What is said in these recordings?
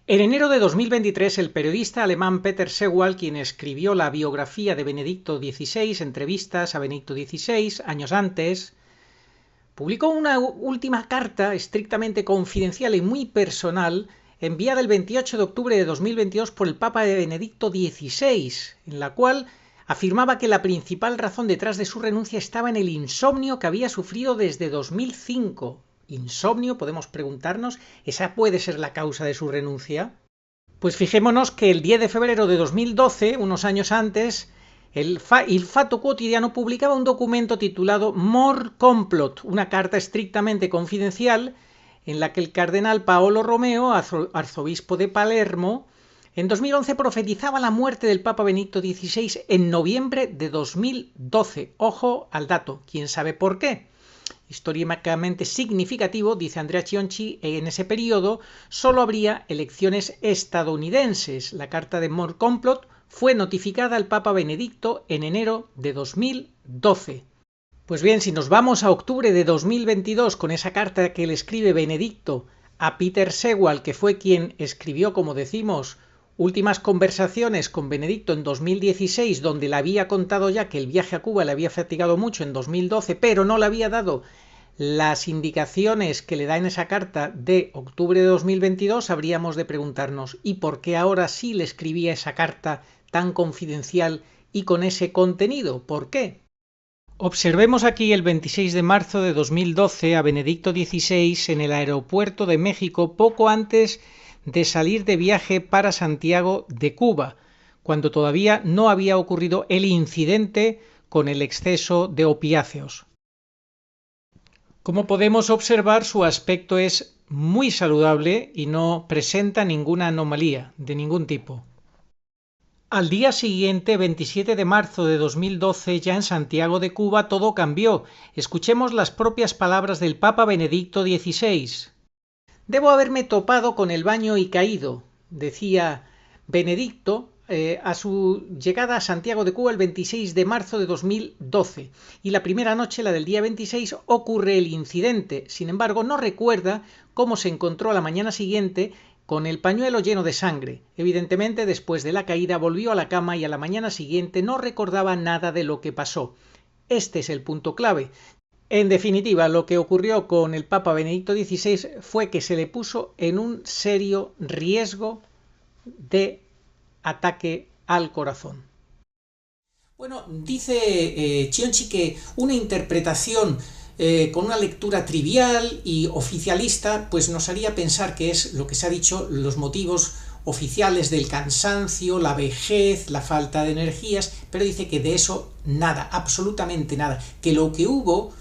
En enero de 2023, el periodista alemán Peter Sewall, quien escribió la biografía de Benedicto XVI, entrevistas a Benedicto XVI años antes, publicó una última carta estrictamente confidencial y muy personal enviada el 28 de octubre de 2022 por el Papa Benedicto XVI, en la cual afirmaba que la principal razón detrás de su renuncia estaba en el insomnio que había sufrido desde 2005. ¿Insomnio? Podemos preguntarnos, ¿esa puede ser la causa de su renuncia? Pues fijémonos que el 10 de febrero de 2012, unos años antes, Il Fatto Quotidiano publicaba un documento titulado Mort Complot, una carta estrictamente confidencial en la que el cardenal Paolo Romeo, arzobispo de Palermo, en 2011 profetizaba la muerte del Papa Benedicto XVI en noviembre de 2012. Ojo al dato, ¿quién sabe por qué? Históricamente significativo, dice Andrea Cianci, en ese periodo solo habría elecciones estadounidenses. La carta de Mort Complot fue notificada al Papa Benedicto en enero de 2012. Pues bien, si nos vamos a octubre de 2022 con esa carta que le escribe Benedicto a Peter Sewall, que fue quien escribió, como decimos, últimas conversaciones con Benedicto en 2016, donde le había contado ya que el viaje a Cuba le había fatigado mucho en 2012, pero no le había dado las indicaciones que le da en esa carta de octubre de 2022, habríamos de preguntarnos ¿y por qué ahora sí le escribía esa carta tan confidencial y con ese contenido? ¿Por qué? Observemos aquí el 26 de marzo de 2012 a Benedicto XVI en el aeropuerto de México poco antes de salir de viaje para Santiago de Cuba, cuando todavía no había ocurrido el incidente con el exceso de opiáceos. Como podemos observar, su aspecto es muy saludable y no presenta ninguna anomalía de ningún tipo. Al día siguiente, 27 de marzo de 2012, ya en Santiago de Cuba, todo cambió. Escuchemos las propias palabras del Papa Benedicto XVI. Debo haberme topado con el baño y caído, decía Benedicto a su llegada a Santiago de Cuba el 26 de marzo de 2012. Y la primera noche, la del día 26, ocurre el incidente. Sin embargo, no recuerda cómo se encontró a la mañana siguiente con el pañuelo lleno de sangre. Evidentemente, después de la caída volvió a la cama y a la mañana siguiente no recordaba nada de lo que pasó. Este es el punto clave. En definitiva, lo que ocurrió con el Papa Benedicto XVI fue que se le puso en un serio riesgo de ataque al corazón. Bueno, dice Cianci que una interpretación con una lectura trivial y oficialista pues nos haría pensar que es lo que se ha dicho, los motivos oficiales del cansancio, la vejez, la falta de energías, pero dice que de eso nada, absolutamente nada, que lo que hubo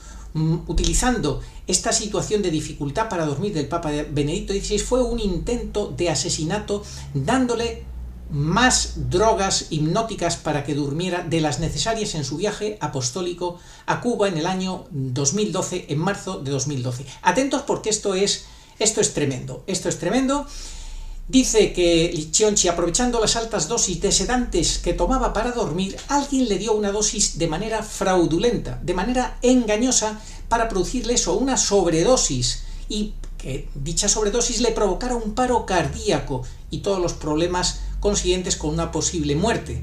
utilizando esta situación de dificultad para dormir del Papa Benedicto XVI fue un intento de asesinato dándole más drogas hipnóticas para que durmiera de las necesarias en su viaje apostólico a Cuba en el año 2012, en marzo de 2012. Atentos porque esto es tremendo, Dice que Cianci, aprovechando las altas dosis de sedantes que tomaba para dormir, alguien le dio una dosis de manera fraudulenta, de manera engañosa, para producirle eso, una sobredosis, y que dicha sobredosis le provocara un paro cardíaco y todos los problemas consiguientes con una posible muerte.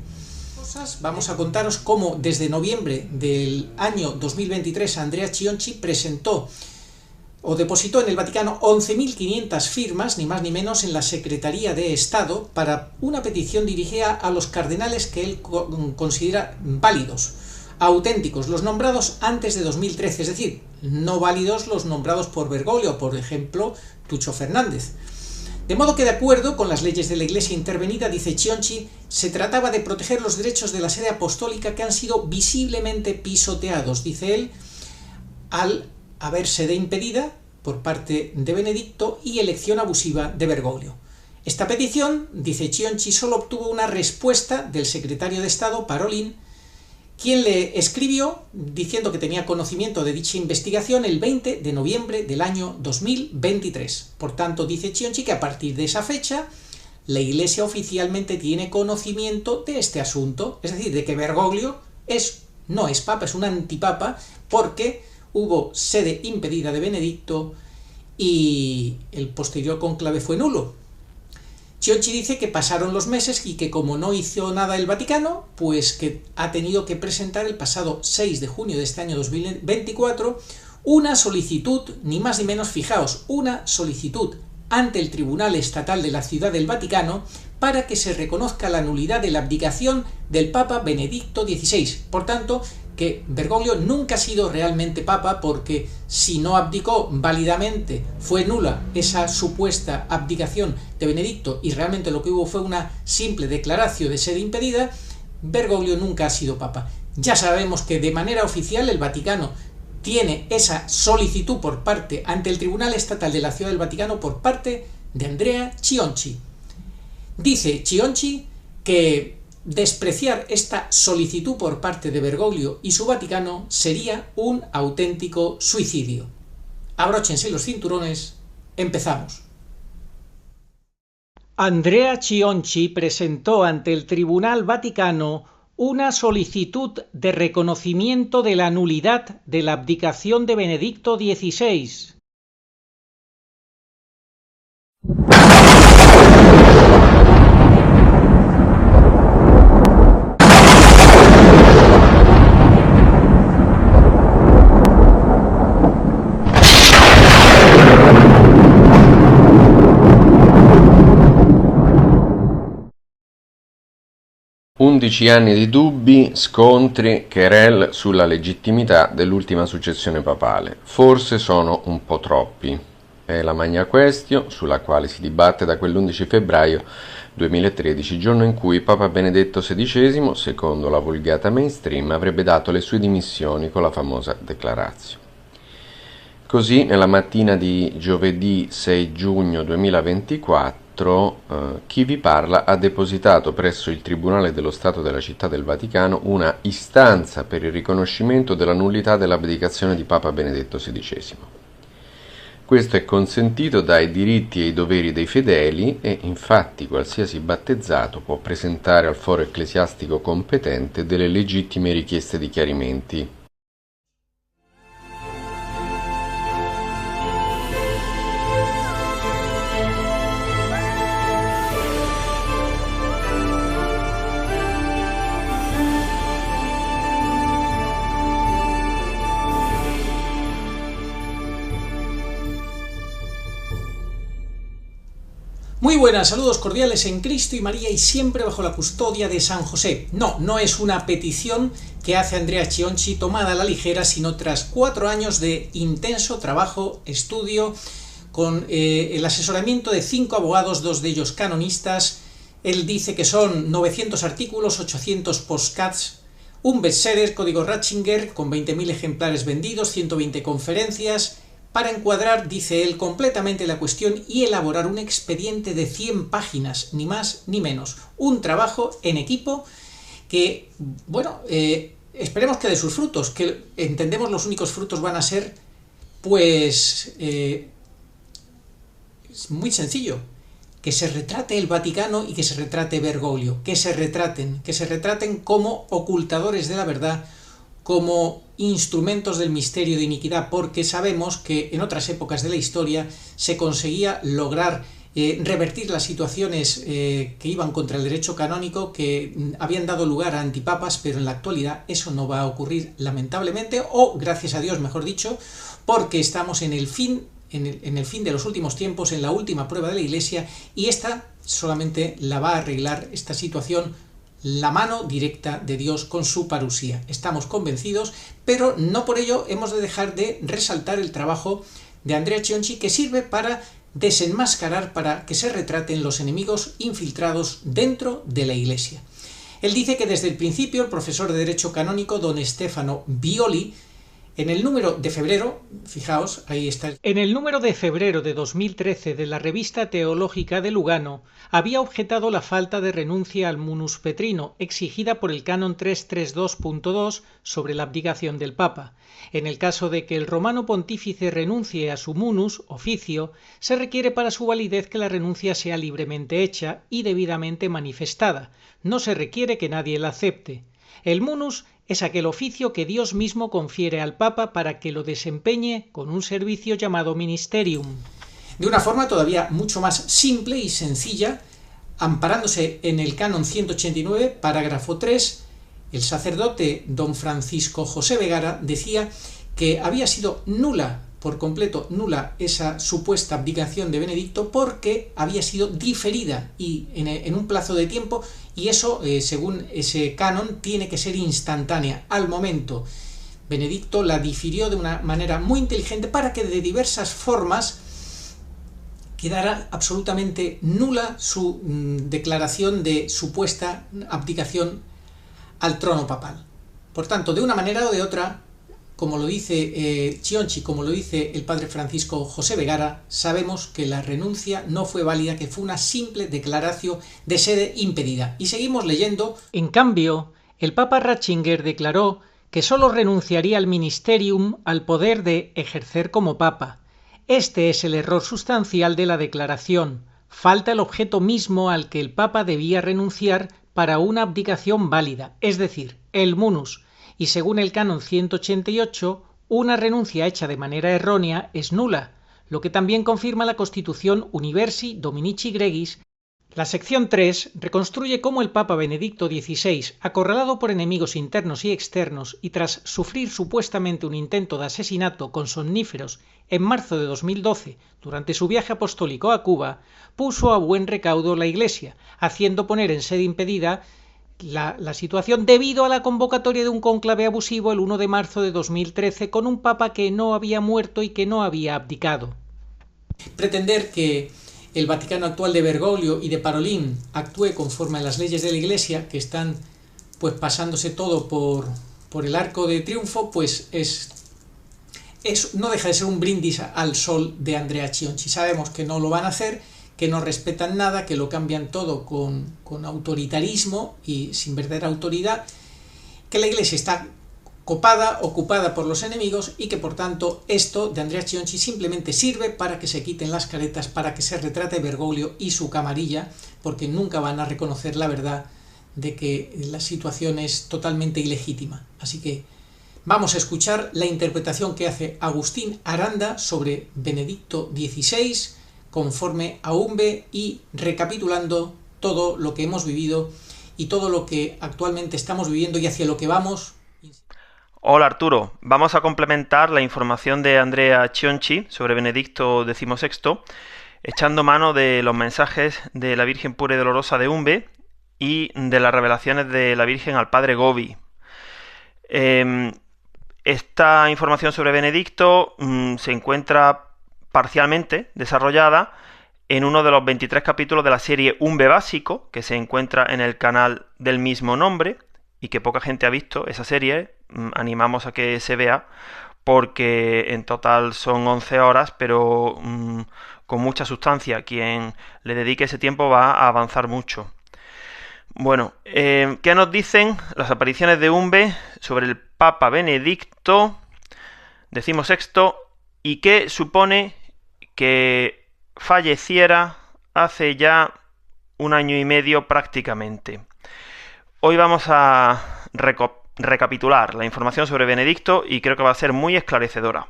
Vamos a contaros cómo desde noviembre del año 2023 Andrea Cianci presentó o depositó en el Vaticano 11.500 firmas, ni más ni menos, en la Secretaría de Estado para una petición dirigida a los cardenales que él considera válidos, auténticos, los nombrados antes de 2013, es decir, no válidos los nombrados por Bergoglio, por ejemplo, Tucho Fernández. De modo que, de acuerdo con las leyes de la Iglesia intervenida, dice Cianci, se trataba de proteger los derechos de la sede apostólica que han sido visiblemente pisoteados, dice él, al haber sede impedida por parte de Benedicto y elección abusiva de Bergoglio. Esta petición, dice Cianci, solo obtuvo una respuesta del secretario de Estado, Parolin, quien le escribió diciendo que tenía conocimiento de dicha investigación el 20 de noviembre del año 2023. Por tanto, dice Cianci que a partir de esa fecha la Iglesia oficialmente tiene conocimiento de este asunto, es decir, de que Bergoglio no es papa, es un antipapa, porque hubo sede impedida de Benedicto y el posterior cónclave fue nulo. Ciocci dice que pasaron los meses y que como no hizo nada el Vaticano, pues que ha tenido que presentar el pasado 6 de junio de este año 2024 una solicitud, ni más ni menos, fijaos, una solicitud ante el Tribunal Estatal de la Ciudad del Vaticano para que se reconozca la nulidad de la abdicación del Papa Benedicto XVI. Por tanto, que Bergoglio nunca ha sido realmente papa, porque si no abdicó válidamente, fue nula esa supuesta abdicación de Benedicto y realmente lo que hubo fue una simple declaración de sede impedida, Bergoglio nunca ha sido papa. Ya sabemos que de manera oficial el Vaticano tiene esa solicitud por parte ante el Tribunal Estatal de la Ciudad del Vaticano por parte de Andrea Ciocci. Dice Ciocci que despreciar esta solicitud por parte de Bergoglio y su Vaticano sería un auténtico suicidio. Abróchense los cinturones, empezamos. Andrea Ciocci presentó ante el Tribunal Vaticano una solicitud de reconocimiento de la nulidad de la abdicación de Benedicto XVI. Undici anni di dubbi, scontri, querelle sulla legittimità dell'ultima successione papale. Forse sono un po' troppi. È la Magna Quaestio, sulla quale si dibatte da quell'11 febbraio 2013, giorno in cui Papa Benedetto XVI, secondo la vulgata mainstream, avrebbe dato le sue dimissioni con la famosa declaratio. Così, nella mattina di giovedì 6 giugno 2024, chi vi parla ha depositato presso il Tribunale dello Stato della Città del Vaticano una istanza per il riconoscimento della nullità dell'abdicazione di Papa Benedetto XVI. Questo è consentito dai diritti e i doveri dei fedeli e, infatti, qualsiasi battezzato può presentare al foro ecclesiastico competente delle legittime richieste di chiarimenti. Muy buenas, saludos cordiales en Cristo y María y siempre bajo la custodia de San José. No es una petición que hace Andrea Ciocci tomada a la ligera, sino tras 4 años de intenso trabajo, estudio, con el asesoramiento de 5 abogados, 2 de ellos canonistas. Él dice que son 900 artículos, 800 postcards, un bestseller, código Ratzinger, con 20.000 ejemplares vendidos, 120 conferencias, para encuadrar, dice él, completamente la cuestión y elaborar un expediente de 100 páginas, ni más ni menos. Un trabajo en equipo que, bueno, esperemos que dé sus frutos, que entendemos los únicos frutos van a ser, pues, es muy sencillo, que se retrate el Vaticano y que se retrate Bergoglio, que se retraten como ocultadores de la verdad, como instrumentos del misterio de iniquidad, porque sabemos que en otras épocas de la historia se conseguía lograr revertir las situaciones que iban contra el derecho canónico, que habían dado lugar a antipapas, pero en la actualidad eso no va a ocurrir, lamentablemente, o gracias a Dios, mejor dicho, porque estamos en el fin de los últimos tiempos, en la última prueba de la Iglesia, y esta solamente la va a arreglar esta situación la mano directa de Dios con su parusía. Estamos convencidos, pero no por ello hemos de dejar de resaltar el trabajo de Andrea Ciocci, que sirve para desenmascarar, para que se retraten los enemigos infiltrados dentro de la Iglesia. Él dice que desde el principio el profesor de Derecho Canónico, don Stefano Violi, en el número de febrero, fijaos, ahí está. En el número de febrero de 2013 de la Revista Teológica de Lugano, había objetado la falta de renuncia al munus petrino, exigida por el canon 332.2 sobre la abdicación del Papa. En el caso de que el romano pontífice renuncie a su munus, oficio, se requiere para su validez que la renuncia sea libremente hecha y debidamente manifestada. No se requiere que nadie la acepte. El munus es aquel oficio que Dios mismo confiere al Papa para que lo desempeñe con un servicio llamado ministerium. De una forma todavía mucho más simple y sencilla, Amparándose en el canon 189, parágrafo 3, el sacerdote don Francisco José Vergara decía que había sido por completo nula esa supuesta abdicación de Benedicto porque había sido diferida y en un plazo de tiempo, y eso, según ese canon, tiene que ser instantánea, al momento. Benedicto la difirió de una manera muy inteligente para que de diversas formas quedara absolutamente nula su declaración de supuesta abdicación al trono papal. Por tanto, de una manera o de otra, como lo dice Chionchi, como lo dice el padre Francisco José Vergara, sabemos que la renuncia no fue válida, que fue una simple declaración de sede impedida. Y seguimos leyendo. En cambio, el papa Ratzinger declaró que sólo renunciaría al ministerium, al poder de ejercer como papa. Este es el error sustancial de la declaración. Falta el objeto mismo al que el papa debía renunciar para una abdicación válida, es decir, el munus, y según el canon 188, una renuncia hecha de manera errónea es nula, lo que también confirma la Constitución Universi Dominici Gregis. La sección 3 reconstruye cómo el Papa Benedicto XVI, acorralado por enemigos internos y externos y tras sufrir supuestamente un intento de asesinato con somníferos en marzo de 2012 durante su viaje apostólico a Cuba, puso a buen recaudo la Iglesia, haciendo poner en sede impedida la situación debido a la convocatoria de un cónclave abusivo el 1 de marzo de 2013 con un Papa que no había muerto y que no había abdicado. Pretender que el Vaticano actual de Bergoglio y de Parolin actúe conforme a las leyes de la Iglesia, que están pues pasándose todo por el arco de triunfo, pues no deja de ser un brindis al sol de Andrea Chionchi. Sabemos que no lo van a hacer, que no respetan nada, que lo cambian todo con autoritarismo y sin verdadera autoridad, que la Iglesia está ocupada por los enemigos y que por tanto esto de Andrea Chionchi simplemente sirve para que se quiten las caretas, para que se retrate Bergoglio y su camarilla, porque nunca van a reconocer la verdad de que la situación es totalmente ilegítima. Así que vamos a escuchar la interpretación que hace Agustín Aranda sobre Benedicto XVI conforme a Umbe y recapitulando todo lo que hemos vivido y todo lo que actualmente estamos viviendo y hacia lo que vamos. Hola Arturo, vamos a complementar la información de Andrea Chionchi sobre Benedicto XVI, echando mano de los mensajes de la Virgen Pura y Dolorosa de Umbe y de las revelaciones de la Virgen al Padre Gobi. Esta información sobre Benedicto se encuentra parcialmente desarrollada en uno de los 23 capítulos de la serie Umbe Básico, que se encuentra en el canal del mismo nombre y que poca gente ha visto esa serie. Animamos a que se vea porque en total son 11 horas, pero con mucha sustancia. Quien le dedique ese tiempo va a avanzar mucho. Bueno, ¿qué nos dicen las apariciones de Umbe sobre el Papa Benedicto XVI y qué supone que falleciera hace ya un año y medio prácticamente? Hoy vamos a recapitular la información sobre Benedicto y creo que va a ser muy esclarecedora.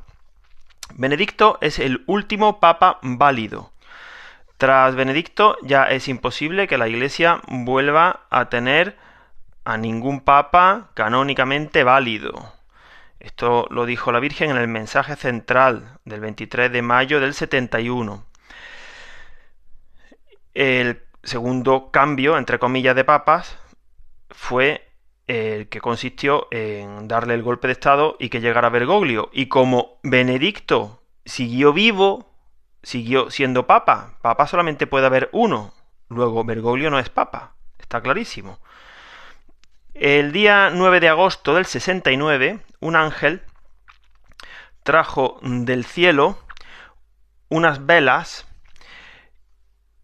Benedicto es el último papa válido. Tras Benedicto ya es imposible que la Iglesia vuelva a tener a ningún papa canónicamente válido. Esto lo dijo la Virgen en el mensaje central del 23 de mayo del 71. El segundo cambio, entre comillas, de papas fue el que consistió en darle el golpe de estado y que llegara Bergoglio. Y como Benedicto siguió vivo, siguió siendo papa. Papa solamente puede haber uno. Luego Bergoglio no es papa. Está clarísimo. El día 9 de agosto del 69, un ángel trajo del cielo unas velas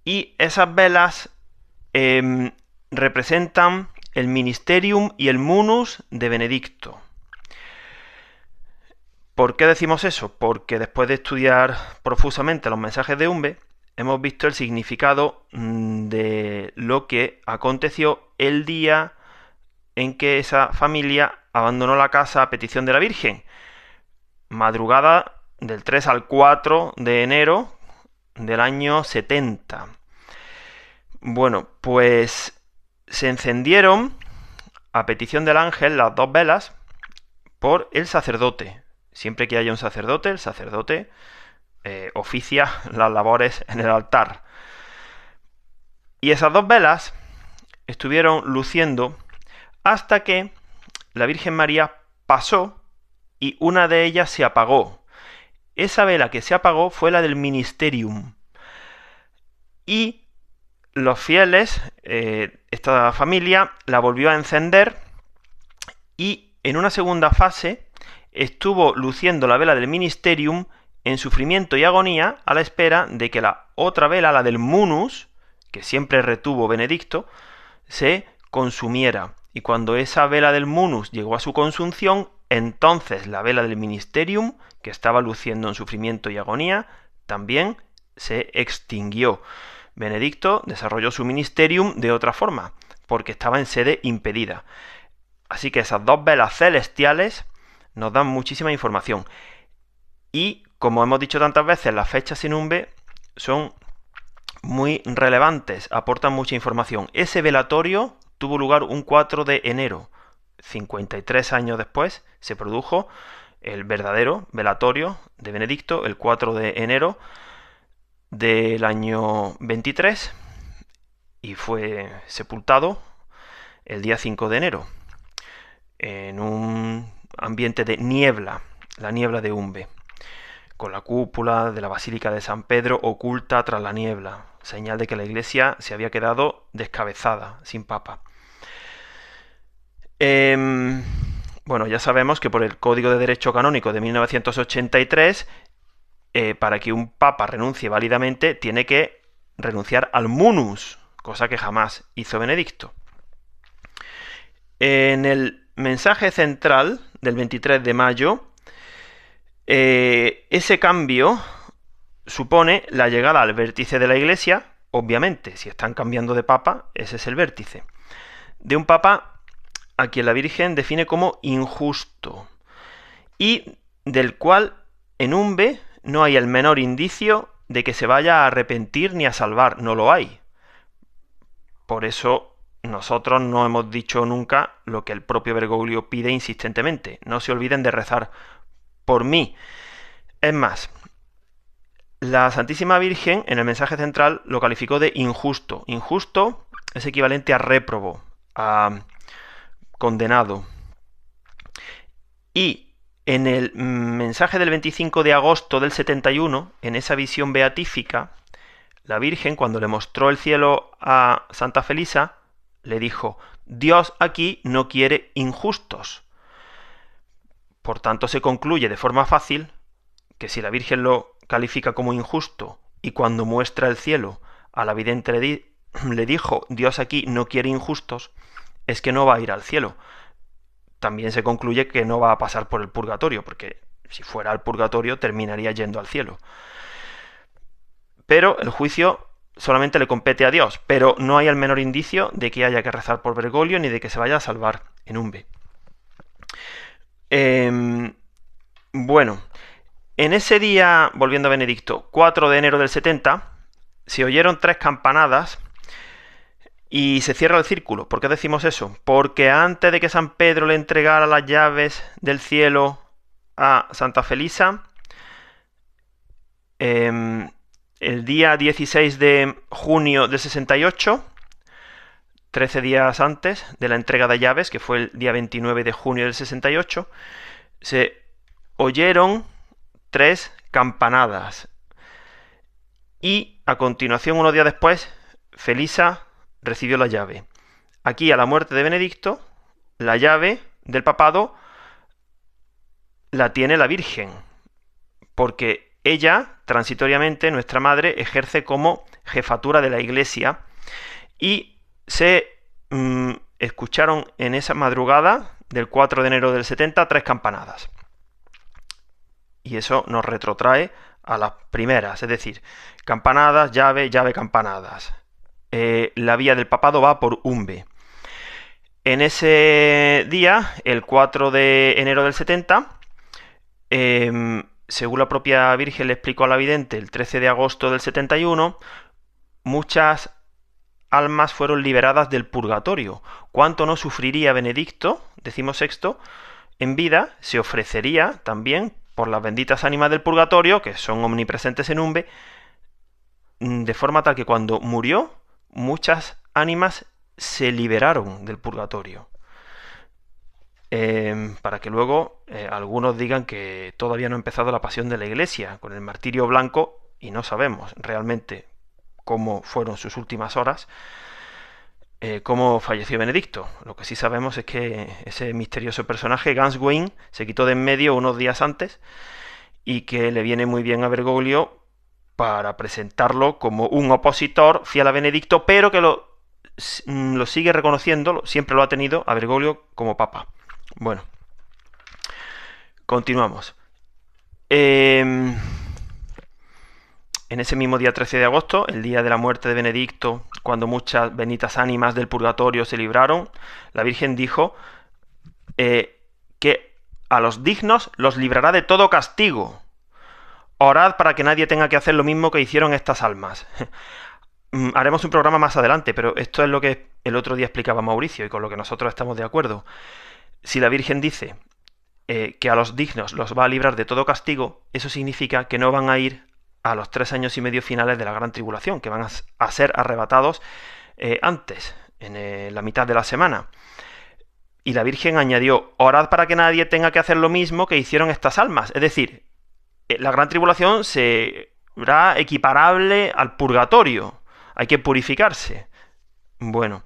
y esas velas representan el ministerium y el munus de Benedicto. ¿Por qué decimos eso? Porque después de estudiar profusamente los mensajes de Umbe, hemos visto el significado de lo que aconteció el día en que esa familia abandonó la casa a petición de la Virgen. Madrugada del 3 al 4 de enero del año 70. Bueno, pues se encendieron, a petición del ángel, las 2 velas por el sacerdote. Siempre que haya un sacerdote, el sacerdote oficia las labores en el altar. Y esas 2 velas estuvieron luciendo hasta que la Virgen María pasó y una de ellas se apagó. Esa vela que se apagó fue la del Ministerium. Y los fieles, esta familia, la volvió a encender y en una segunda fase estuvo luciendo la vela del Ministerium en sufrimiento y agonía a la espera de que la otra vela, la del Munus, que siempre retuvo Benedicto, se consumiera. Y cuando esa vela del Munus llegó a su consunción, entonces la vela del Ministerium, que estaba luciendo en sufrimiento y agonía, también se extinguió. Benedicto desarrolló su Ministerium de otra forma, porque estaba en sede impedida. Así que esas 2 velas celestiales nos dan muchísima información. Y, como hemos dicho tantas veces, las fechas sin umbe son muy relevantes, aportan mucha información. Ese velatorio tuvo lugar un 4 de enero. 53 años después se produjo el verdadero velatorio de Benedicto, el 4 de enero del año 23, y fue sepultado el día 5 de enero en un ambiente de niebla, la niebla de Umbe, con la cúpula de la Basílica de San Pedro oculta tras la niebla, señal de que la iglesia se había quedado descabezada, sin papa. Bueno, ya sabemos que por el Código de Derecho Canónico de 1983, para que un papa renuncie válidamente, tiene que renunciar al munus, cosa que jamás hizo Benedicto. En el mensaje central del 23 de mayo, ese cambio supone la llegada al vértice de la Iglesia, obviamente, si están cambiando de papa, ese es el vértice, de un papa a quien la Virgen define como injusto, y del cual en Umbe no hay el menor indicio de que se vaya a arrepentir ni a salvar, no lo hay. Por eso nosotros no hemos dicho nunca lo que el propio Bergoglio pide insistentemente: no se olviden de rezar por mí. Es más, la Santísima Virgen en el mensaje central lo calificó de injusto. Injusto es equivalente a réprobo, a condenado. Y en el mensaje del 25 de agosto del 71, en esa visión beatífica, la Virgen, cuando le mostró el cielo a Santa Felisa, le dijo: Dios aquí no quiere injustos. Por tanto, se concluye de forma fácil que si la Virgen lo califica como injusto y cuando muestra el cielo a la vidente le dijo: Dios aquí no quiere injustos, es que no va a ir al cielo. También se concluye que no va a pasar por el purgatorio, porque si fuera al purgatorio terminaría yendo al cielo. Pero el juicio solamente le compete a Dios, pero no hay el menor indicio de que haya que rezar por Bergoglio ni de que se vaya a salvar en Umbe. Bueno, en ese día, volviendo a Benedicto, 4 de enero del 70, se oyeron 3 campanadas y se cierra el círculo. ¿Por qué decimos eso? Porque antes de que San Pedro le entregara las llaves del cielo a Santa Felisa, el día 16 de junio del 68, 13 días antes de la entrega de llaves, que fue el día 29 de junio del 68, se oyeron 3 campanadas. Y a continuación, unos días después, Felisa recibió la llave. Aquí, a la muerte de Benedicto, la llave del papado la tiene la Virgen, porque ella, transitoriamente, nuestra madre, ejerce como jefatura de la Iglesia, y se escucharon en esa madrugada del 4 de enero del 70 3 campanadas. Y eso nos retrotrae a las primeras, es decir, campanadas, llave, llave, campanadas. La vía del papado va por Umbe. En ese día, el 4 de enero del 70, según la propia Virgen le explicó a la vidente el 13 de agosto del 71, muchas almas fueron liberadas del purgatorio. ¿Cuánto no sufriría Benedicto XVI en vida? Se ofrecería también por las benditas ánimas del purgatorio, que son omnipresentes en Umbe, de forma tal que cuando murió, muchas ánimas se liberaron del purgatorio. Para que luego algunos digan que todavía no ha empezado la pasión de la Iglesia con el martirio blanco, y no sabemos realmente cómo fueron sus últimas horas, cómo falleció Benedicto. Lo que sí sabemos es que ese misterioso personaje, Ganswein, se quitó de en medio unos días antes y que le viene muy bien a Bergoglio para presentarlo como un opositor fiel a Benedicto, pero que lo sigue reconociendo, siempre lo ha tenido a Bergoglio como papa. Bueno, continuamos. En ese mismo día 13 de agosto, el día de la muerte de Benedicto, cuando muchas benditas ánimas del purgatorio se libraron, la Virgen dijo que a los dignos los librará de todo castigo. Orad para que nadie tenga que hacer lo mismo que hicieron estas almas. Haremos un programa más adelante, pero esto es lo que el otro día explicaba Mauricio y con lo que nosotros estamos de acuerdo. Si la Virgen dice que a los dignos los va a librar de todo castigo, eso significa que no van a ir a los 3 años y medio finales de la gran tribulación, que van a ser arrebatados antes, en la mitad de la semana. Y la Virgen añadió, orad para que nadie tenga que hacer lo mismo que hicieron estas almas. Es decir, la gran tribulación será equiparable al purgatorio. Hay que purificarse. Bueno.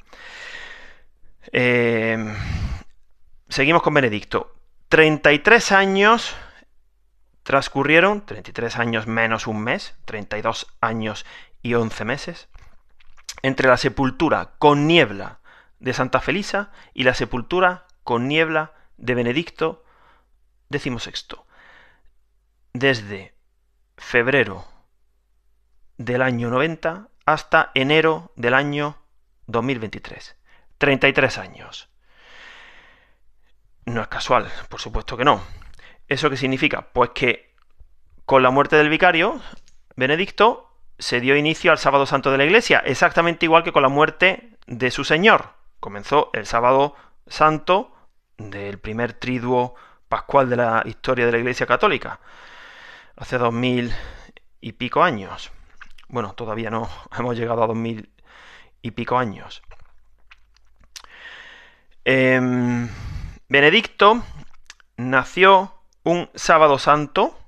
Seguimos con Benedicto. 33 años transcurrieron, 33 años menos un mes, 32 años y 11 meses, entre la sepultura con niebla de Santa Felisa y la sepultura con niebla de Benedicto XVI. Desde febrero del año 90 hasta enero del año 2023. 33 años. No es casual, por supuesto que no. ¿Eso qué significa? Pues que con la muerte del vicario, Benedicto se dio inicio al Sábado Santo de la Iglesia, exactamente igual que con la muerte de su Señor. Comenzó el Sábado Santo del primer triduo pascual de la historia de la Iglesia Católica, hace 2000 y pico años. Bueno, todavía no hemos llegado a 2000 y pico años. Benedicto nació un Sábado Santo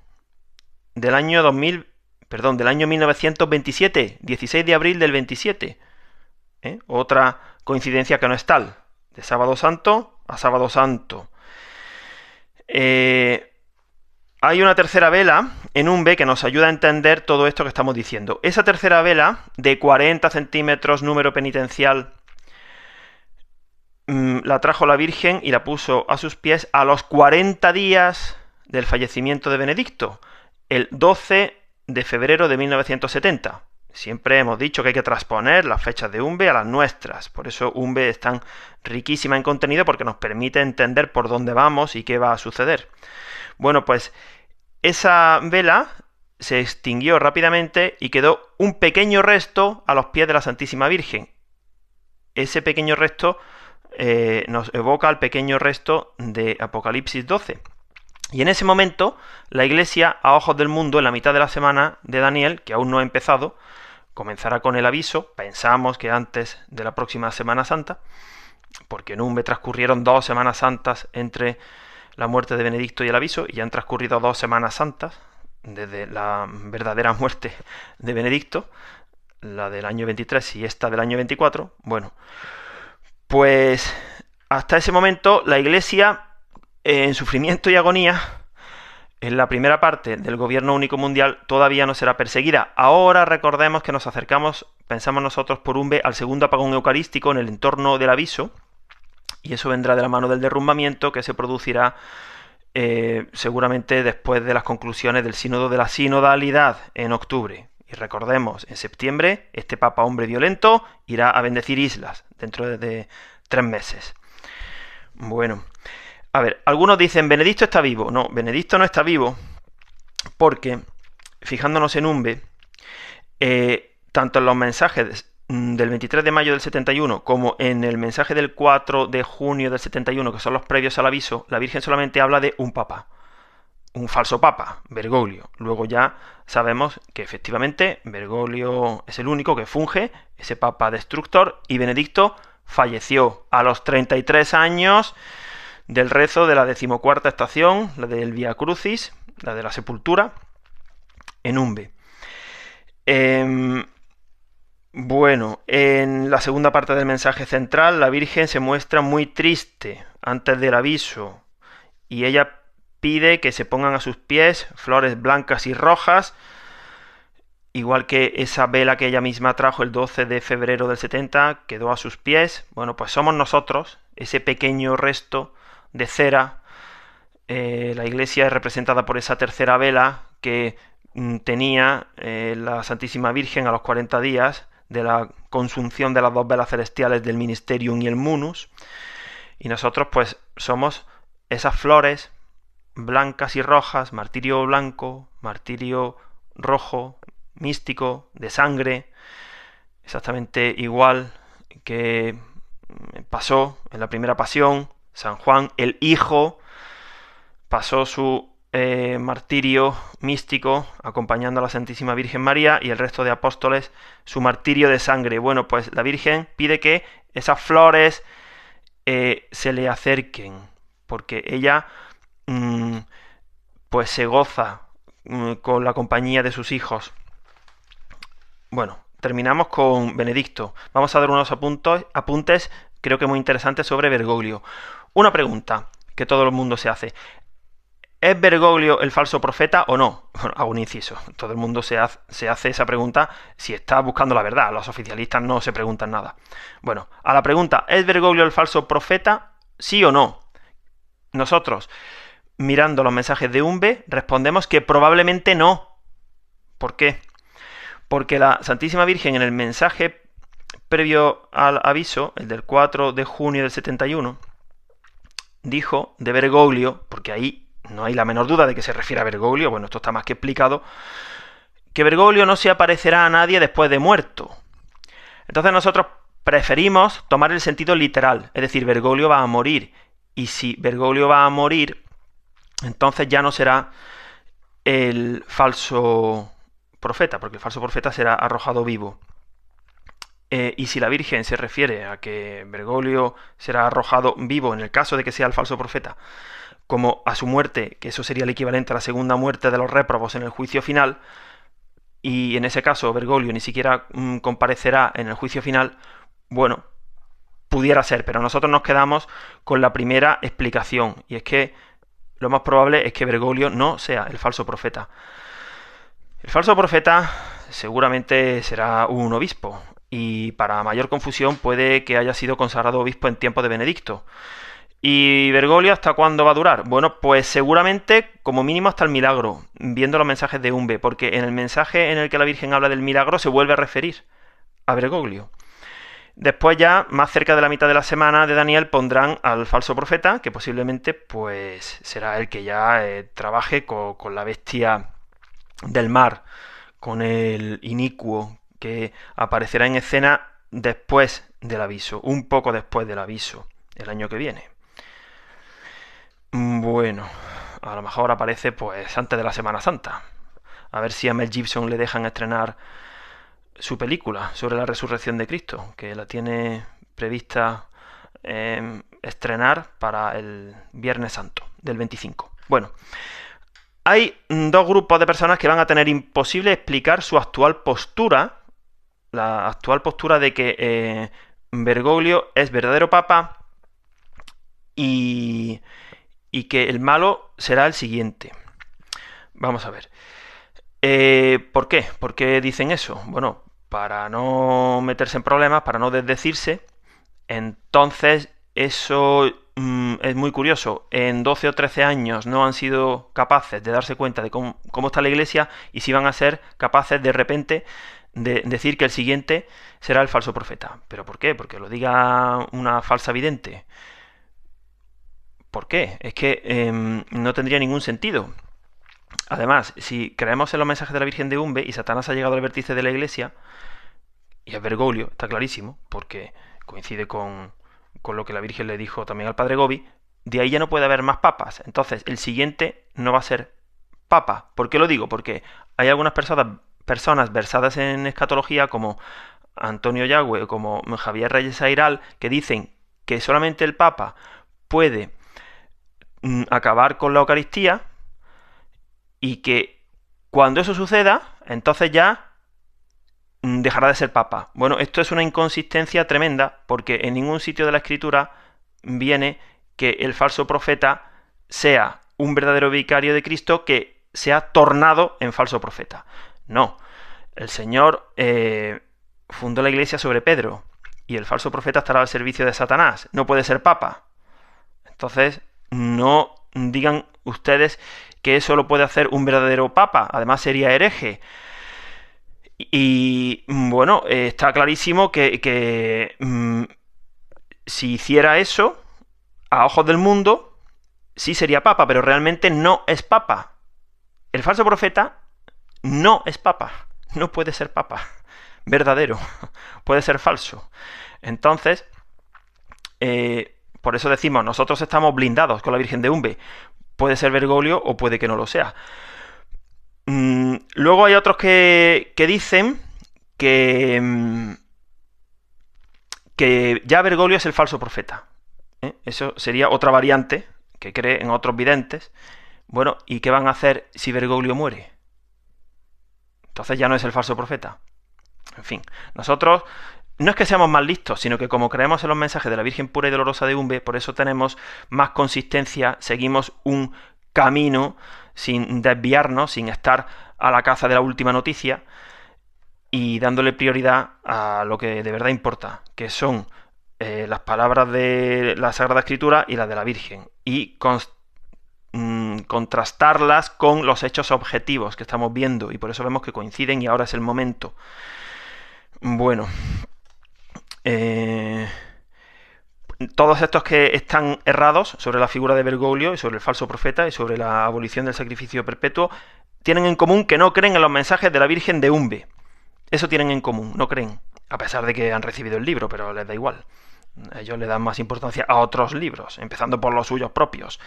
del año 1927, 16 de abril del 27. Otra coincidencia que no es tal, de Sábado Santo a Sábado Santo. Hay una tercera vela en Umbe que nos ayuda a entender todo esto que estamos diciendo. Esa tercera vela, de 40 centímetros, número penitencial, la trajo la Virgen y la puso a sus pies a los 40 días del fallecimiento de Benedicto, el 12 de febrero de 1970. Siempre hemos dicho que hay que transponer las fechas de Umbe a las nuestras. Por eso Umbe es tan riquísima en contenido, porque nos permite entender por dónde vamos y qué va a suceder. Bueno, pues esa vela se extinguió rápidamente y quedó un pequeño resto a los pies de la Santísima Virgen. Ese pequeño resto nos evoca al pequeño resto de Apocalipsis 12. Y en ese momento, la Iglesia, a ojos del mundo, en la mitad de la semana de Daniel, que aún no ha empezado, comenzará con el aviso. Pensamos que antes de la próxima Semana Santa, porque en Umbe transcurrieron 2 Semanas Santas entre la muerte de Benedicto y el aviso, y ya han transcurrido 2 Semanas Santas desde la verdadera muerte de Benedicto, la del año 23 y esta del año 24. Bueno, pues hasta ese momento la Iglesia, en sufrimiento y agonía, en la primera parte del gobierno único mundial, todavía no será perseguida. Ahora recordemos que nos acercamos, pensamos nosotros, por Umbe al segundo apagón eucarístico en el entorno del aviso, y eso vendrá de la mano del derrumbamiento que se producirá seguramente después de las conclusiones del sínodo de la sinodalidad en octubre. Y recordemos, en septiembre, este Papa hombre violento irá a bendecir islas dentro de 3 meses. Bueno, a ver, algunos dicen, ¿Benedicto está vivo? No, Benedicto no está vivo, porque, fijándonos en Umbe, tanto en los mensajes del 23 de mayo del 71 como en el mensaje del 4 de junio del 71, que son los previos al aviso, la Virgen solamente habla de un papa, un falso papa, Bergoglio. Luego ya sabemos que efectivamente Bergoglio es el único que funge, ese papa destructor, y Benedicto falleció a los 33 años del rezo de la 14ª estación, la del Via Crucis, la de la sepultura, en Umbe. Bueno, en la segunda parte del mensaje central, la Virgen se muestra muy triste antes del aviso y ella pide que se pongan a sus pies flores blancas y rojas, igual que esa vela que ella misma trajo el 12 de febrero del 70, quedó a sus pies. Bueno, pues somos nosotros, ese pequeño resto de cera. La iglesia es representada por esa tercera vela que tenía la Santísima Virgen a los 40 días de la consunción de las dos velas celestiales del Ministerium y el Munus, y nosotros pues somos esas flores blancas y rojas, martirio blanco, martirio rojo, místico, de sangre, exactamente igual que pasó en la primera pasión. San Juan, el Hijo, pasó su martirio místico acompañando a la Santísima Virgen María, y el resto de apóstoles su martirio de sangre. Bueno, pues la Virgen pide que esas flores se le acerquen, porque ella pues se goza con la compañía de sus hijos. Bueno, terminamos con Benedicto. Vamos a dar unos apuntes creo que muy interesantes sobre Bergoglio. Una pregunta que todo el mundo se hace: ¿es Bergoglio el falso profeta o no? Bueno, hago un inciso. Todo el mundo se hace esa pregunta si está buscando la verdad. Los oficialistas no se preguntan nada. Bueno, a la pregunta, ¿es Bergoglio el falso profeta? ¿Sí o no? Nosotros, mirando los mensajes de Umbe, respondemos que probablemente no. ¿Por qué? Porque la Santísima Virgen en el mensaje previo al aviso, el del 4 de junio del 71, dijo de Bergoglio, porque ahí no hay la menor duda de que se refiere a Bergoglio, bueno, esto está más que explicado, que Bergoglio no se aparecerá a nadie después de muerto. Entonces nosotros preferimos tomar el sentido literal, es decir, Bergoglio va a morir, y si Bergoglio va a morir, entonces ya no será el falso profeta, porque el falso profeta será arrojado vivo. Y si la Virgen se refiere a que Bergoglio será arrojado vivo en el caso de que sea el falso profeta, como a su muerte, que eso sería el equivalente a la segunda muerte de los réprobos en el juicio final, y en ese caso Bergoglio ni siquiera comparecerá en el juicio final, bueno, pudiera ser, pero nosotros nos quedamos con la primera explicación, y es que lo más probable es que Bergoglio no sea el falso profeta. El falso profeta seguramente será un obispo, y para mayor confusión puede que haya sido consagrado obispo en tiempos de Benedicto. ¿Y Bergoglio hasta cuándo va a durar? Bueno, pues seguramente como mínimo hasta el milagro, viendo los mensajes de Umbe, porque en el mensaje en el que la Virgen habla del milagro se vuelve a referir a Bergoglio. Después ya, más cerca de la mitad de la semana de Daniel, pondrán al falso profeta, que posiblemente pues será el que ya trabaje con la bestia del mar, con el inicuo, que aparecerá en escena después del aviso, un poco después del aviso, el año que viene. Bueno, a lo mejor aparece pues antes de la Semana Santa. A ver si a Mel Gibson le dejan estrenar su película sobre la resurrección de Cristo, que la tiene prevista estrenar para el Viernes Santo del 25. Bueno, hay dos grupos de personas que van a tener imposible explicar su actual postura, la actual postura de que Bergoglio es verdadero papa y que el malo será el siguiente. Vamos a ver. ¿Por qué? ¿Por qué dicen eso? Bueno, para no meterse en problemas, para no desdecirse. Entonces, eso es muy curioso. En 12 o 13 años no han sido capaces de darse cuenta de cómo está la Iglesia, y si van a ser capaces de repente de decir que el siguiente será el falso profeta. ¿Pero por qué? ¿Porque lo diga una falsa vidente? ¿Por qué? Es que no tendría ningún sentido. Además, si creemos en los mensajes de la Virgen de Umbe y Satanás ha llegado al vértice de la Iglesia, y es Bergoglio, está clarísimo, porque coincide con lo que la Virgen le dijo también al padre Gobi, de ahí ya no puede haber más papas. Entonces, el siguiente no va a ser papa. ¿Por qué lo digo? Porque hay algunas personas versadas en escatología, como Antonio Yagüe o como Javier Reyes Airal, que dicen que solamente el papa puede acabar con la Eucaristía y que cuando eso suceda, entonces ya dejará de ser papa. Bueno, esto es una inconsistencia tremenda, porque en ningún sitio de la Escritura viene que el falso profeta sea un verdadero vicario de Cristo que se ha tornado en falso profeta. No, el Señor fundó la iglesia sobre Pedro, y el falso profeta estará al servicio de Satanás. No puede ser papa. Entonces, no digan ustedes que eso lo puede hacer un verdadero papa. Además, sería hereje. Y bueno, está clarísimo que si hiciera eso, a ojos del mundo, sí sería papa, pero realmente no es papa. El falso profeta no es papa, no puede ser papa verdadero, puede ser falso. Entonces, por eso decimos, nosotros estamos blindados con la Virgen de Umbe. Puede ser Bergoglio o puede que no lo sea. Luego hay otros que dicen que ya Bergoglio es el falso profeta. Eso sería otra variante que cree en otros videntes. Bueno, ¿y qué van a hacer si Bergoglio muere? Entonces ya no es el falso profeta. En fin, nosotros no es que seamos más listos, sino que como creemos en los mensajes de la Virgen pura y dolorosa de Umbe, por eso tenemos más consistencia, seguimos un camino sin desviarnos, sin estar a la caza de la última noticia y dándole prioridad a lo que de verdad importa, que son las palabras de la Sagrada Escritura y las de la Virgen, y contrastarlas con los hechos objetivos que estamos viendo, y por eso vemos que coinciden y ahora es el momento. Bueno, todos estos que están errados sobre la figura de Bergoglio y sobre el falso profeta y sobre la abolición del sacrificio perpetuo tienen en común que no creen en los mensajes de la Virgen de Umbe. Eso tienen en común, no creen, a pesar de que han recibido el libro, pero les da igual. Ellos le dan más importancia a otros libros, empezando por los suyos propios.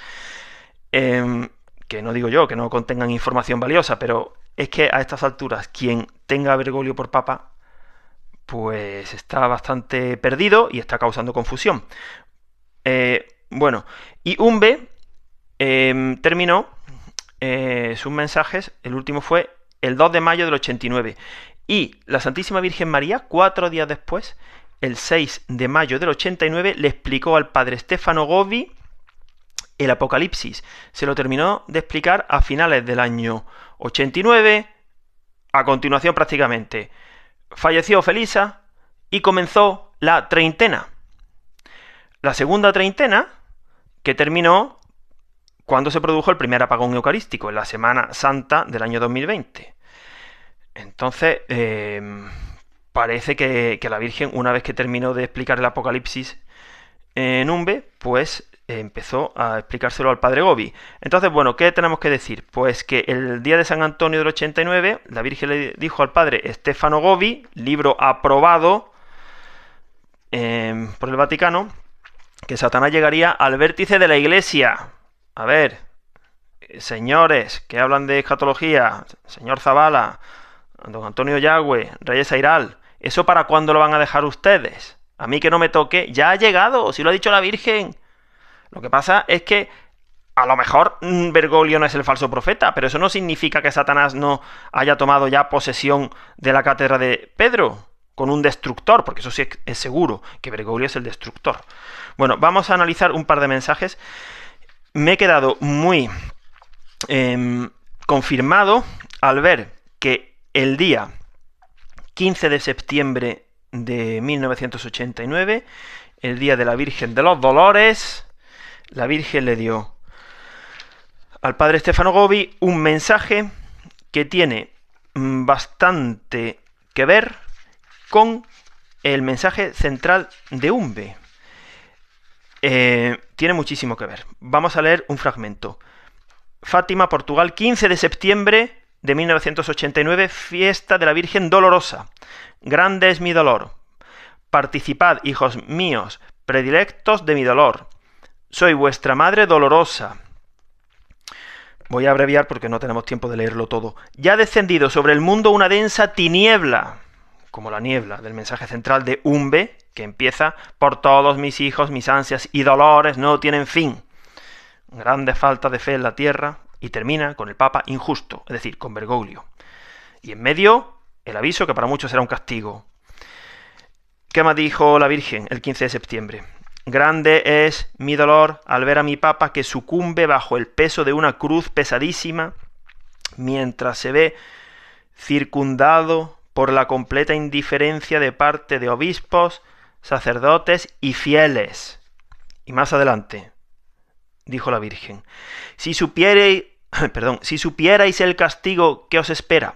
Que no digo yo que no contengan información valiosa, pero es que a estas alturas quien tenga a Bergoglio por papa pues está bastante perdido y está causando confusión. Bueno, y Umbe terminó sus mensajes, el último fue el 2 de mayo del 89, y la Santísima Virgen María, 4 días después, el 6 de mayo del 89, le explicó al padre Stefano Gobi el Apocalipsis. Se lo terminó de explicar a finales del año 89, a continuación prácticamente falleció Felisa y comenzó la treintena. La segunda treintena, que terminó cuando se produjo el primer apagón eucarístico, en la Semana Santa del año 2020. Entonces, parece que la Virgen, una vez que terminó de explicar el Apocalipsis en Umbe, pues empezó a explicárselo al padre Gobi. Entonces, bueno, ¿qué tenemos que decir? Pues que el día de San Antonio del 89, la Virgen le dijo al padre Stefano Gobi, libro aprobado por el Vaticano, que Satanás llegaría al vértice de la Iglesia. A ver, señores que hablan de escatología, señor Zavala, don Antonio Yagüe, Reyes Airal, ¿eso para cuándo lo van a dejar ustedes? A mí que no me toque, ya ha llegado, si lo ha dicho la Virgen. Lo que pasa es que a lo mejor Bergoglio no es el falso profeta, pero eso no significa que Satanás no haya tomado ya posesión de la cátedra de Pedro con un destructor, porque eso sí es seguro, que Bergoglio es el destructor. Bueno, vamos a analizar un par de mensajes. Me he quedado muy confirmado al ver que el día 15 de septiembre de 1989, el día de la Virgen de los Dolores, la Virgen le dio al padre Stefano Gobi un mensaje que tiene bastante que ver con el mensaje central de Umbe. Tiene muchísimo que ver. Vamos a leer un fragmento. Fátima, Portugal, 15 de septiembre de 1989, fiesta de la Virgen Dolorosa. Grande es mi dolor. Participad, hijos míos, predilectos de mi dolor. Soy vuestra madre dolorosa. Voy a abreviar porque no tenemos tiempo de leerlo todo. Ya ha descendido sobre el mundo una densa tiniebla, como la niebla del mensaje central de Umbe, que empieza: por todos mis hijos, mis ansias y dolores no tienen fin. Grande falta de fe en la tierra, y termina con el Papa injusto, es decir, con Bergoglio. Y en medio, el aviso que para muchos será un castigo. ¿Qué más dijo la Virgen el 15 de septiembre? Grande es mi dolor al ver a mi Papa que sucumbe bajo el peso de una cruz pesadísima, mientras se ve circundado por la completa indiferencia de parte de obispos, sacerdotes y fieles. Y más adelante, dijo la Virgen: si supierais el castigo que os espera,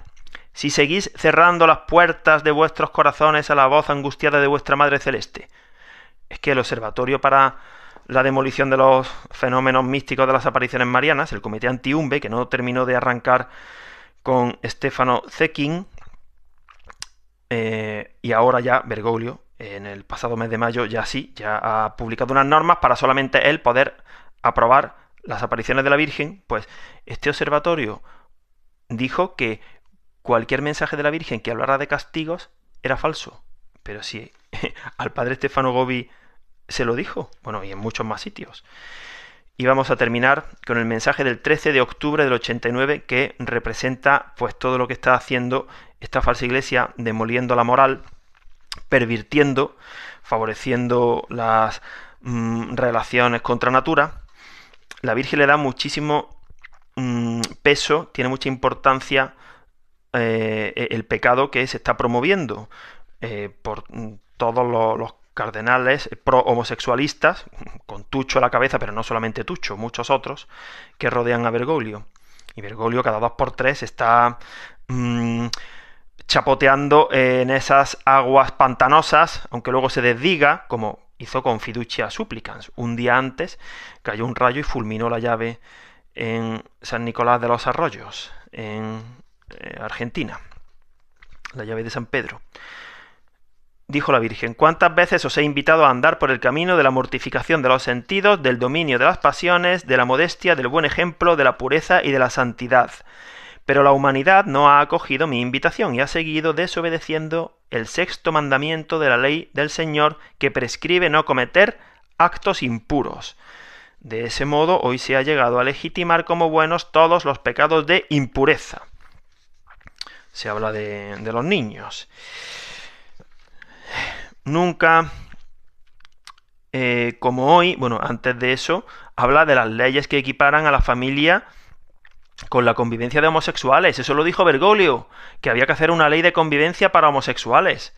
si seguís cerrando las puertas de vuestros corazones a la voz angustiada de vuestra Madre Celeste. Es que el Observatorio para la Demolición de los Fenómenos Místicos de las Apariciones Marianas, el Comité Anti-Umbe, que no terminó de arrancar con Stefano Zekin, y ahora ya Bergoglio, en el pasado mes de mayo, ya ha publicado unas normas para solamente él poder aprobar las apariciones de la Virgen. Pues este observatorio dijo que cualquier mensaje de la Virgen que hablara de castigos era falso. Pero sí, al padre Stefano Gobi se lo dijo, bueno, y en muchos más sitios. Y vamos a terminar con el mensaje del 13 de octubre del 89, que representa pues todo lo que está haciendo esta falsa iglesia, demoliendo la moral, pervirtiendo, favoreciendo las relaciones contra natura. La Virgen le da muchísimo peso, tiene mucha importancia el pecado que se está promoviendo por todos los cardenales pro-homosexualistas, con Tucho a la cabeza, pero no solamente Tucho, muchos otros, que rodean a Bergoglio. Y Bergoglio cada 2x3 está chapoteando en esas aguas pantanosas, aunque luego se desdiga, como hizo con Fiducia Supplicans. Un día antes cayó un rayo y fulminó la llave en San Nicolás de los Arroyos, en Argentina, la llave de San Pedro. Dijo la Virgen: ¿cuántas veces os he invitado a andar por el camino de la mortificación de los sentidos, del dominio de las pasiones, de la modestia, del buen ejemplo, de la pureza y de la santidad? Pero la humanidad no ha acogido mi invitación y ha seguido desobedeciendo el 6º mandamiento de la ley del Señor, que prescribe no cometer actos impuros. De ese modo, hoy se ha llegado a legitimar como buenos todos los pecados de impureza. Se habla de los niños. Nunca, como hoy, bueno, antes de eso, habla de las leyes que equiparan a la familia con la convivencia de homosexuales. Eso lo dijo Bergoglio, que había que hacer una ley de convivencia para homosexuales.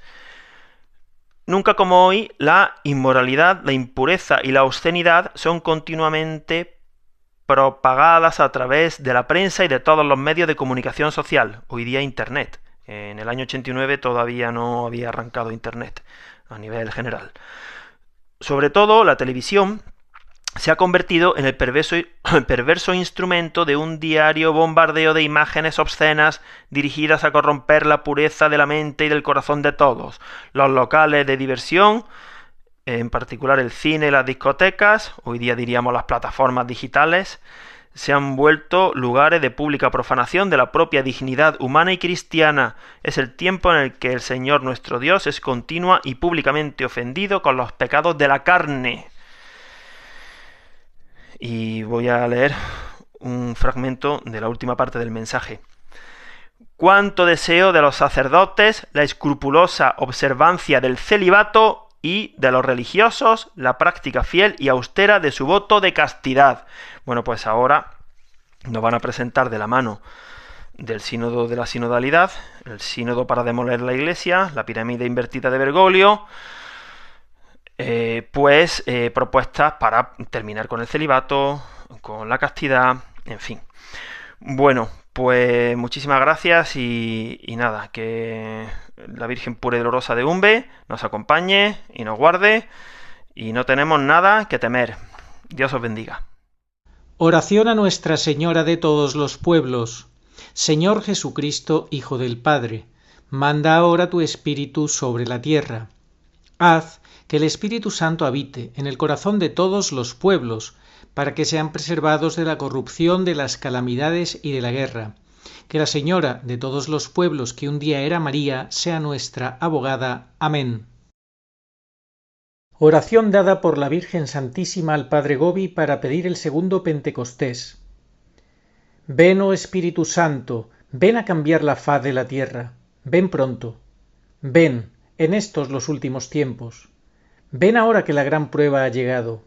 Nunca como hoy, la inmoralidad, la impureza y la obscenidad son continuamente propagadas a través de la prensa y de todos los medios de comunicación social. Hoy día Internet. En el año 89 todavía no había arrancado Internet a nivel general. Sobre todo, la televisión se ha convertido en el perverso instrumento de un diario bombardeo de imágenes obscenas dirigidas a corromper la pureza de la mente y del corazón de todos. Los locales de diversión, en particular el cine y las discotecas, hoy día diríamos las plataformas digitales, se han vuelto lugares de pública profanación de la propia dignidad humana y cristiana. Es el tiempo en el que el Señor nuestro Dios es continua y públicamente ofendido con los pecados de la carne. Y voy a leer un fragmento de la última parte del mensaje. Cuánto deseo de los sacerdotes la escrupulosa observancia del celibato y de los religiosos la práctica fiel y austera de su voto de castidad. Bueno, pues ahora nos van a presentar de la mano del sínodo de la sinodalidad, el sínodo para demoler la iglesia, la pirámide invertida de Bergoglio, propuestas para terminar con el celibato, con la castidad, en fin. Bueno, pues muchísimas gracias y nada, que la Virgen pura y dolorosa de Umbe nos acompañe y nos guarde, y no tenemos nada que temer. Dios os bendiga. Oración a Nuestra Señora de todos los pueblos. Señor Jesucristo, Hijo del Padre, manda ahora tu Espíritu sobre la tierra. Haz que el Espíritu Santo habite en el corazón de todos los pueblos, para que sean preservados de la corrupción, de las calamidades y de la guerra. Que la Señora de todos los pueblos, que un día era María, sea nuestra abogada. Amén. Oración dada por la Virgen Santísima al Padre Gobi para pedir el segundo Pentecostés. Ven, oh Espíritu Santo, ven a cambiar la faz de la tierra. Ven pronto. Ven, en estos los últimos tiempos. Ven ahora que la gran prueba ha llegado.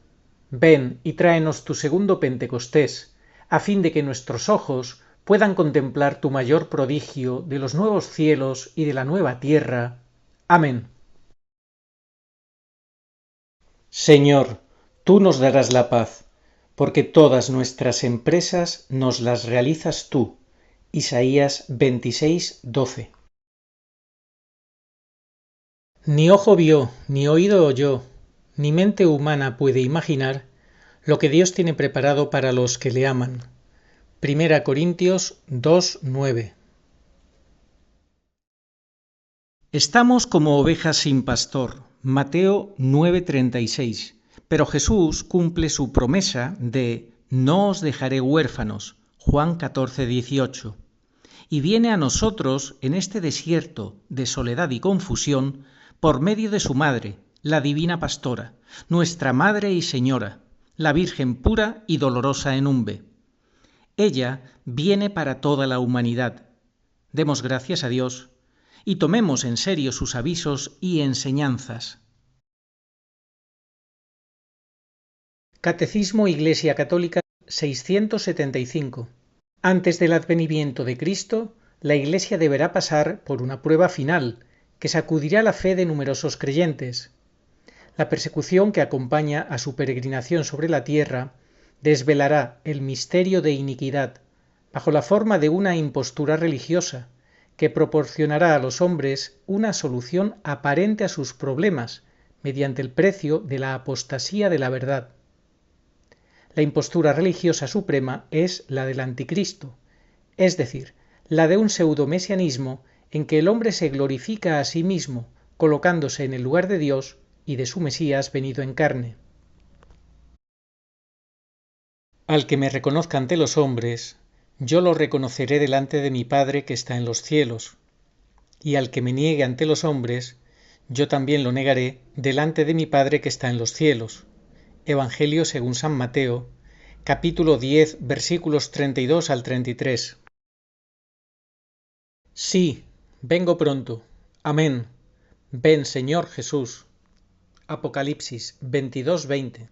Ven y tráenos tu segundo Pentecostés, a fin de que nuestros ojos puedan contemplar tu mayor prodigio de los nuevos cielos y de la nueva tierra. Amén. Señor, tú nos darás la paz, porque todas nuestras empresas nos las realizas tú. Isaías 26:12. Ni ojo vio, ni oído oyó, ni mente humana puede imaginar lo que Dios tiene preparado para los que le aman. 1 Corintios 2:9. Estamos como ovejas sin pastor. Mateo 9:36. Pero Jesús cumple su promesa de no os dejaré huérfanos. Juan 14:18. Y viene a nosotros en este desierto de soledad y confusión por medio de su madre, la divina pastora, nuestra Madre y Señora, la Virgen pura y dolorosa en Umbe. Ella viene para toda la humanidad. Demos gracias a Dios y tomemos en serio sus avisos y enseñanzas. Catecismo Iglesia Católica 675. Antes del advenimiento de Cristo, la Iglesia deberá pasar por una prueba final que sacudirá la fe de numerosos creyentes. La persecución que acompaña a su peregrinación sobre la tierra desvelará el misterio de iniquidad bajo la forma de una impostura religiosa que proporcionará a los hombres una solución aparente a sus problemas mediante el precio de la apostasía de la verdad. La impostura religiosa suprema es la del anticristo, es decir, la de un pseudomesianismo en que el hombre se glorifica a sí mismo, colocándose en el lugar de Dios y de su Mesías venido en carne. Al que me reconozca ante los hombres, yo lo reconoceré delante de mi Padre que está en los cielos, y al que me niegue ante los hombres, yo también lo negaré delante de mi Padre que está en los cielos. Evangelio según San Mateo, capítulo 10, versículos 32 al 33. Sí, vengo pronto. Amén. Ven, Señor Jesús. Apocalipsis 22:20.